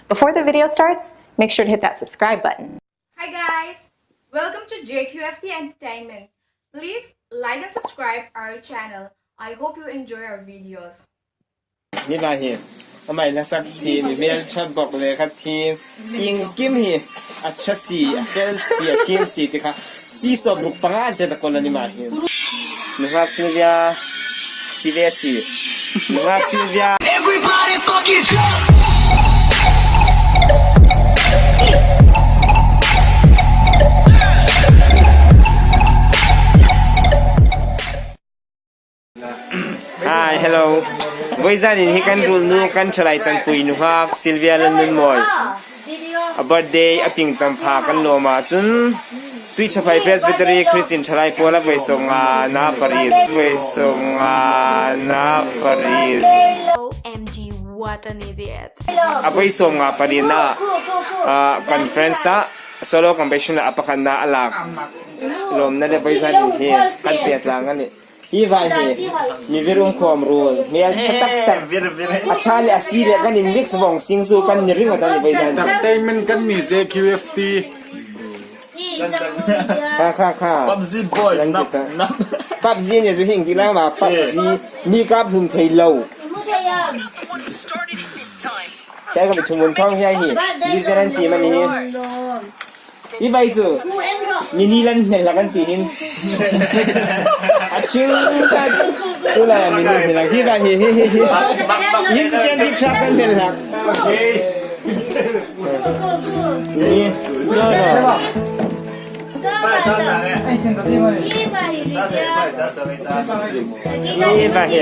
Before the video starts, make sure to hit that subscribe button. Hi guys! Welcome to JQFT Entertainment. Please like and subscribe our channel. I hope you enjoy our videos. นี่มาเห็นทำไมนะสักทีนี่เมียฉันบอกเลยครับทีมยิงกิมเห็นอัชสีเกลสีทีมสีที่ค่ะสีสอบบุกปังอาเซตะคนละนี่มาเห็นนะครับซิลเวียสีนะครับซิลเวีย Everybody fucking jump! Hi, hello. Với gia đình thì căn đùn nu căn trở lại chẳng tùy nu khác Sylvia lên lên mồi. A birthday a ping chẳng phá căn lô mà chun tuy cho phải Presbytery Christian trở lại pola với song na Paris OMG, what an idiot. A với song Paris na conference na solo competition na apakan na alak. Lom na de với gia đình thì căn Việt lang anh hi vai hi mi virum khom rul mi al chatak tak achale asire kan in mix vong singzu kan ni ring ata ni vai zan entertainment kan mi JQFT kha PUBG boy nap PUBG ne zu hing dilang ma PUBG mi kap hum thei lo ta ga thum mun thong hi hi ni zeran ti man ni hi vai chu mini lan ne la kan ti hin aching ka tu la mini ni la hi vai hi yin chi ken di class an del la ni do ro hi vai hi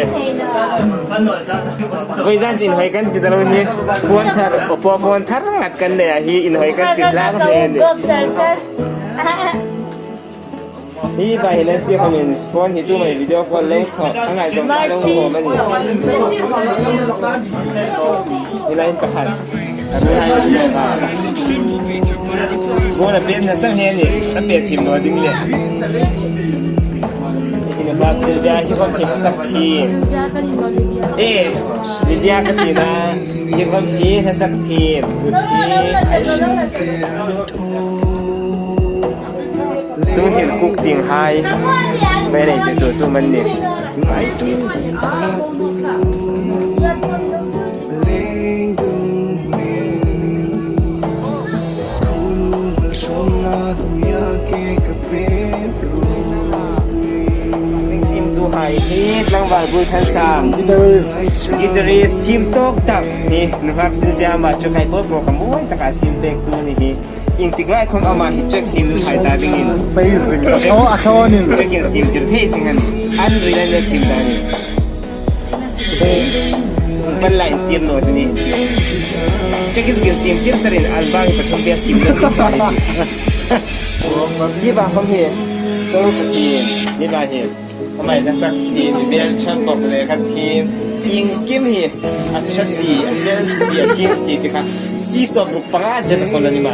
với gian xin hỏi kan ti da lo hi phone thar oppo phone thar ngat kan le hi in hỏi kan ti la ko le hi vai na si ko min phone hi tu mai video call le tho angai jong ka dong tho man ni lai ta khan vô là bên là sang hen ni sa pe thim no ding le ni ba Sylvia hi ko phim sak thi Lydia ka ti na hi ko hi sa sak thi bu thi tu hin kuk ting haiไปไหนแต่ตัวมันเนี่ยไปตัวซิมตัวไฮฮีทรางวัลบุญทันสามกีตาริสทีมโต๊ะตักนี่นะครับซิลเวียมาจะใครโพสโปรแกรมว่าตะการซิมเบกตัวนี่อิงติกไล่คนเอามาฮิตจักซิมไทยตาบิงินไปสิเขานี่จะกินซิมจุดเทสิงันอันรีแลนด์ซิมได้นี่เป็นไลน์ซิมโน้ตนี่จะกินซิมที่จะเรียนอัลบั้มประชมเบียซิมเลยยี่บางคนเห็นโซ่ทีนี่บางเห็นทำไมนะสักทีเบียนช่างบอกเลยครับทีมยิงกิมเห็นอัชสีอันเดนสีทีมสีที่ค่ะสีสอบบุกปังอาเซตะคนละนี่มา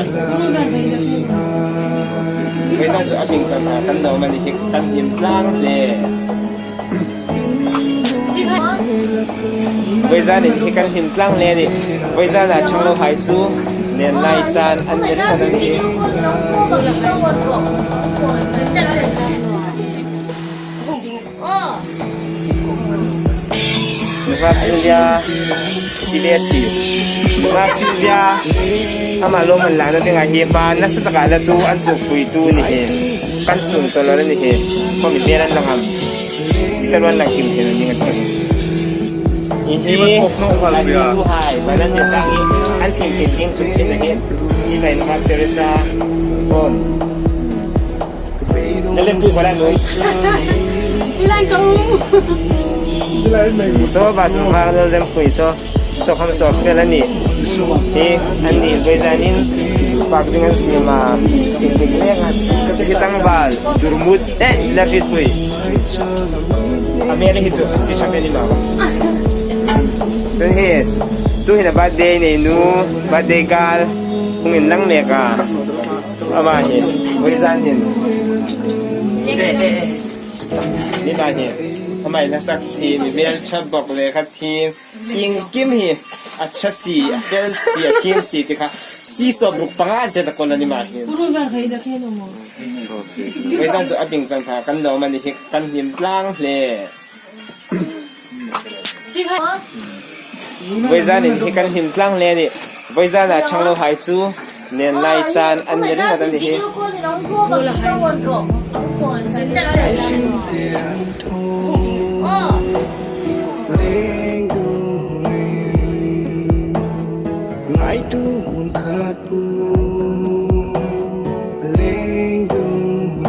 ไม่ใช่จะเอาพิงจังหวะกันเรามันฮิตกันยิมร่างเลยไว้ซาเนี่ยฮิตกันยิมร่างเลยดิไว้ซาน่ะช่างเราหายจูเรียนไล่จานอันเดียวกันนี่นะครับซิลเวียนะครับซิลเวียถ้ามาลงมันหลังนั่นเองเฮียบานนักสตการละตัวอันสุกปุยตัวนี่เองกันสูงตัวเรานี่เองพอมีเมียนั่นละครับสิตะวันหลังกิมเห็นนี่กันอีที่อะไรสิ่งดูหายมันนั่นจะสั่งอันสิ่งเก่งสุดที่ไหนที่ไหนนะครับเทเรซาโอนจะเล่นดูก็ได้เลยso basung harus dalam kuiso so kamu software niอันนี้ไปจานินฝากdengan sima titiknya kita ngebal durmut lapit kui amir itu si sampai ni mau tu hina birthday ni nu birthday kal mungkin nang mereka apa niไปจานินนี่ไปนี่ ทำไมนะสักทีนี่เมียนชอบบอกเลยครับทีมยิงกิมฮีอัชสีเฟลสีทีมสีที่ค่ะสีสอบลูกปังอาเซตะคนละนี่มาเห็นไว้สั่งสุอบิงจังทากันเรามันนี่กันหิมล้างเลยไว้สั่งนี่กันหิมล้างเลยนี่ไว้สั่งนะช่างเราหายจูเนียนไล่จานอันนี้ได้มาตั้งที่Ngày tu hồn khát bu lên đường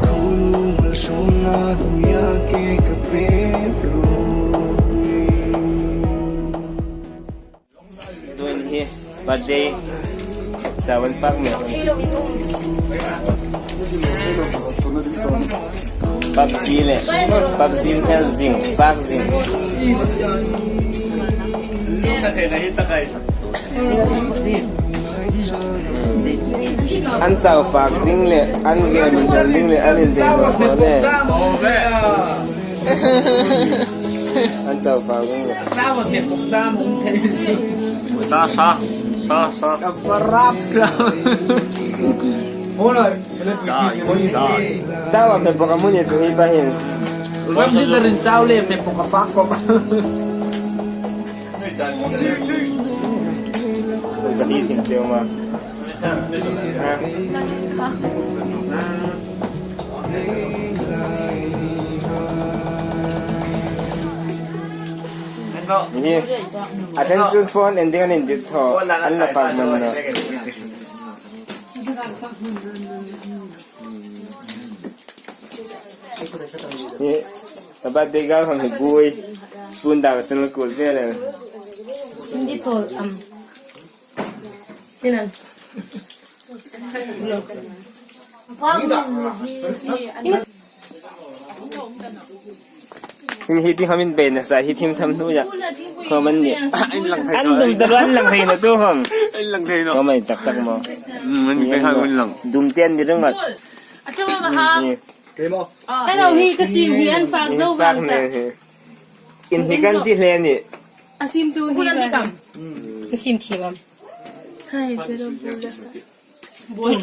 không mà sông na huya ke kapelu ด้วยนี่บัดเดย์จะวันพักเนี่ยปับซีเลยปับซีเฮลซิงปักซิงอันเจ้าฝากดิ้งเลยอันเกมมันจะดิ้งเลยอันนี้เด็กมาคนเลยอันเจ้าฝากดิ้งเลย เจ้าเป็นโปรแกรมเนี่ยจะให้ไปเห็น Hindi na rin chow le, may pokafak ko pa. เป็นกะทิสินเจียวมานี่ attention phone ending an indit tho an la fak man naนี่ตบเด็กก็ของบุยสปูนดาวสนุกกุลเพื่อเลย Dito, tinan. Hitที่เขาเป็นเป็นนะสายฮิตทีมทำทุกอย่างเพราะมันเนี่ยอันดุมตะวันหลังเพลงนะตัวผม Ay lang kayo, no? ก็ไม่ตักตักมั้ง May hangon lang. ดุมเต้นอยู่ตรงนั้น At saka mahal. นี่ Pero kasi hiyan fag นี่ so ฝากเนี่ยอินทิกันที่เลนี่ Asim tu hiyan. Asim kibam. Hay, pero bual.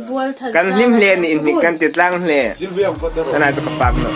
Bual tal. กันริมเลนี่อินทิกันติดล่างเล Silvia, ang photo. น่าจะกระปักเนาะ